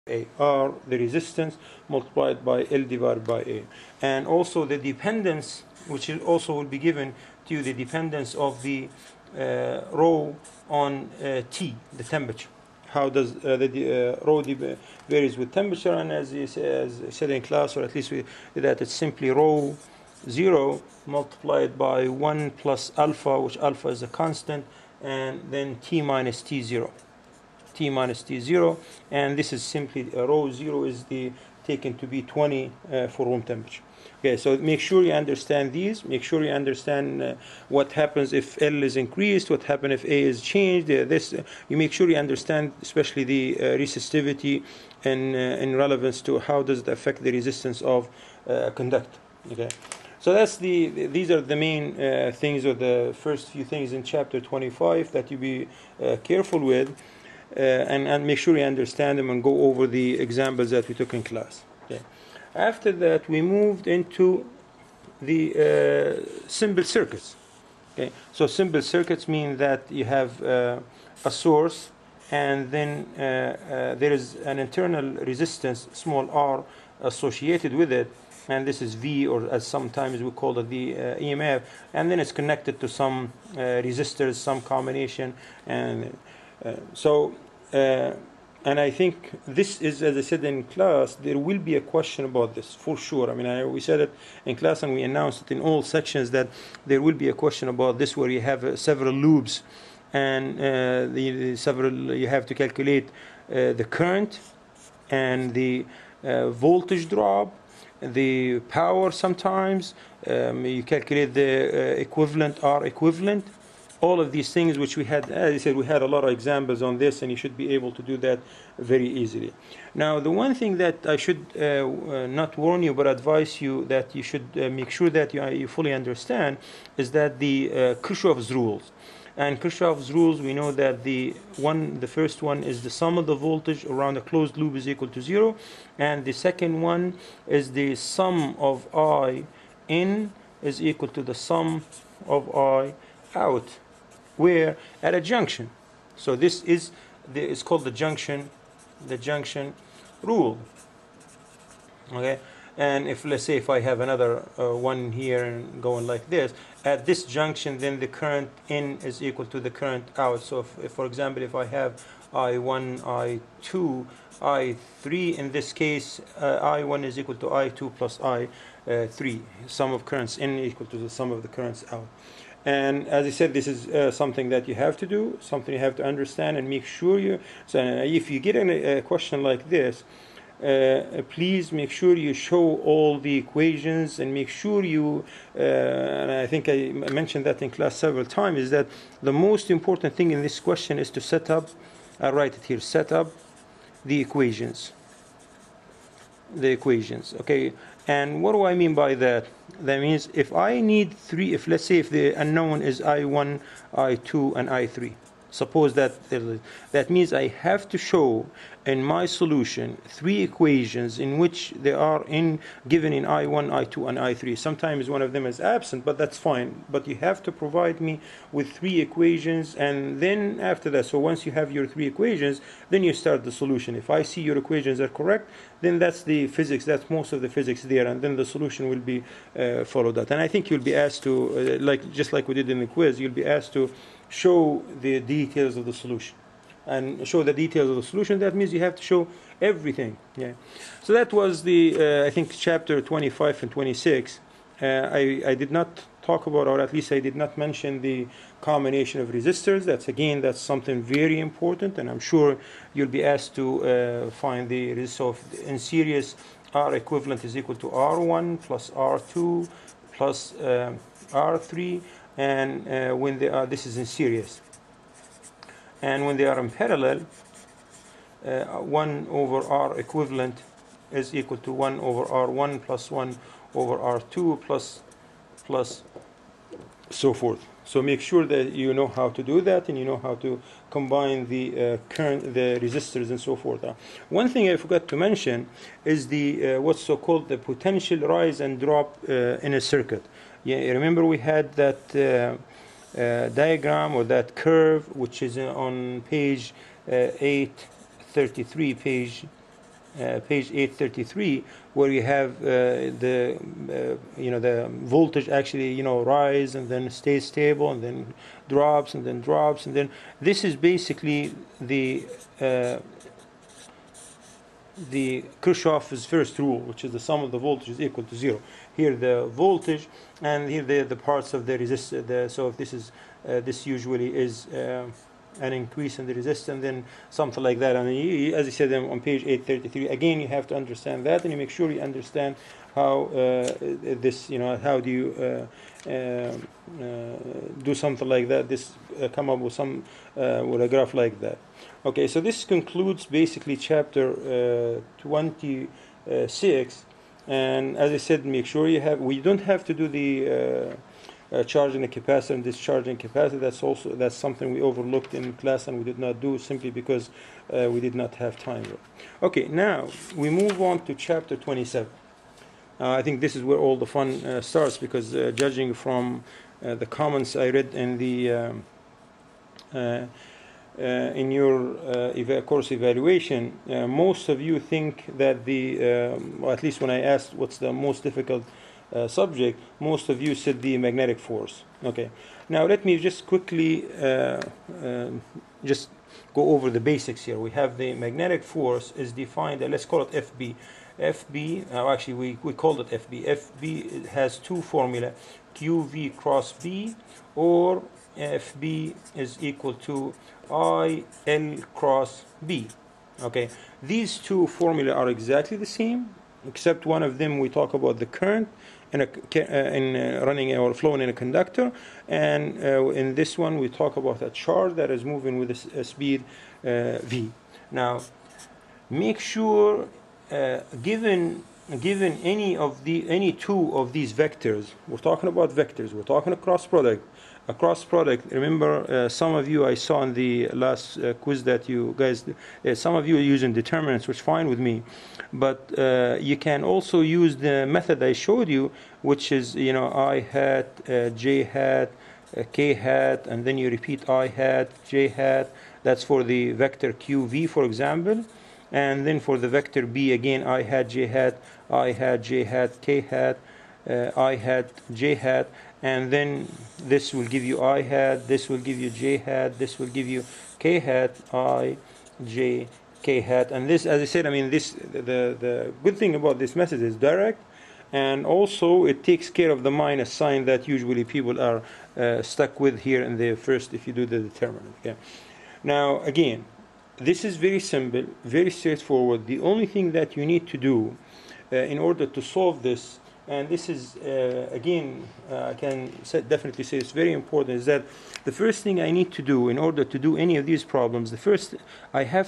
A. R, the resistance, multiplied by L divided by A. And also the dependence, which also will be given to you, the dependence of the rho on T, the temperature. How does the rho varies with temperature? And as I said in class, or at least that it's simply rho 0 multiplied by 1 plus alpha, which alpha is a constant, and then T minus T0. T minus T0, and this is simply rho 0 is taken to be 20 for room temperature. Okay, so make sure you understand these. Make sure you understand what happens if L is increased, what happens if A is changed. You make sure you understand, especially the resistivity and in relevance to how does it affect the resistance of conductor. Okay, so these are the main things, or the first few things in chapter 25 that you be careful with. And make sure you understand them and go over the examples that we took in class. Okay. After that, we moved into the simple circuits. Okay. So simple circuits mean that you have a source, and then there is an internal resistance, small r, associated with it, and this is V, or as sometimes we call it the EMF, and then it's connected to some resistors, some combination, and and I think this is, as I said in class, there will be a question about this for sure. I mean, we said it in class and we announced it in all sections that there will be a question about this, where you have several loops, and you have to calculate the current and the voltage drop, the power sometimes. You calculate the equivalent, R equivalent. All of these things which we had, as I said, we had a lot of examples on this, and you should be able to do that very easily. Now, the one thing that I should not warn you, but advise you that you should make sure that you fully understand, is that the Kirchhoff's rules. And Kirchhoff's rules, we know that the first one is the sum of the voltage around a closed loop is equal to 0, and the second one is the sum of I in is equal to the sum of I out, where at a junction. So this is it's called the junction rule. Okay, and if, let's say, if I have another one here and going like this, at this junction, then the current in is equal to the current out. So if for example, if I have I1, I2, I3, in this case I1 is equal to I2 plus I3, sum of currents in equal to the sum of the currents out. And as I said, this is something that you have to do, something you have to understand and make sure you. So if you get a question like this, please make sure you show all the equations, and make sure you. And I think I mentioned that in class several times, is that the most important thing in this question is to set up. I write it here. Set up the equations. The equations. Okay. And what do I mean by that? That means if I need three, if let's say if the unknown is I1, I2, and I3, suppose that means I have to show in my solution three equations in which they are given in I1, I2, and I3. Sometimes one of them is absent, but that's fine. But you have to provide me with three equations, and then after that, so once you have your three equations, then you start the solution. If I see your equations are correct, then that's the physics, that's most of the physics there, and then the solution will be followed that. And I think you'll be asked to, just like we did in the quiz, you'll be asked to show the details of the solution. And show the details of the solution, that means you have to show everything. Yeah. So that was the, I think, chapter 25 and 26. I did not talk about, or at least I did not mention, the combination of resistors. That's something very important, and I'm sure you'll be asked to find the resistance in series. R equivalent is equal to R1 plus R2 plus R3, and when they are, this is in series. And when they are in parallel, 1 over R equivalent is equal to 1 over R1 plus 1 over R2 plus so forth. So make sure that you know how to do that, and you know how to combine the current, the resistors, and so forth. One thing I forgot to mention is the what's so called the potential rise and drop in a circuit. Yeah, remember we had that diagram, or that curve, which is on page 833, page page 833, where you have the voltage actually rise and then stays stable and then drops and then drops, and then this is basically the Kirchhoff's first rule, which is the sum of the voltage is equal to 0. Here the voltage, and here the parts of the resistance. So if this is this usually is an increase in the resistance, then something like that. And as I said on page 833, again you have to understand that, and you make sure you understand how this, how do you do something like that. This come up with some with a graph like that. Okay, so this concludes basically chapter 26. And as I said, make sure we don't have to do the charging the capacitor and discharging capacitor. That's something we overlooked in class and we did not do simply because we did not have time. Okay, now we move on to chapter 27. I think this is where all the fun starts, because judging from the comments I read in the in your course evaluation, most of you think that or at least when I asked what's the most difficult subject, most of you said the magnetic force. Okay, now let me just quickly just go over the basics here. We have the magnetic force is defined, let's call it FB. FB, actually we called it FB. FB has two formula, QV cross B, or FB is equal to IL cross B. Okay, these two formula are exactly the same, except one of them we talk about the current in running or flowing in a conductor, and in this one we talk about a charge that is moving with a speed v. Now, make sure given any two of these vectors, we're talking about vectors, we're talking a cross product. A cross product, remember some of you I saw in the last quiz that you guys, some of you are using determinants, which is fine with me, but you can also use the method I showed you, which is I hat, j hat, k hat, and then you repeat I hat, j hat. That's for the vector qv, for example. And then for the vector b, again I hat, j hat, I hat, j hat, k hat, I hat, j hat. And then this will give you I hat, this will give you j hat, this will give you k hat, I, j, k hat. And this, as I said, the good thing about this method is direct, and also it takes care of the minus sign that usually people are stuck with here in the first, if you do the determinant. Okay. Now again, this is very simple, very straightforward. The only thing that you need to do in order to solve this, and this is again I can definitely say it's very important, is that the first thing I need to do in order to do any of these problems, the first I have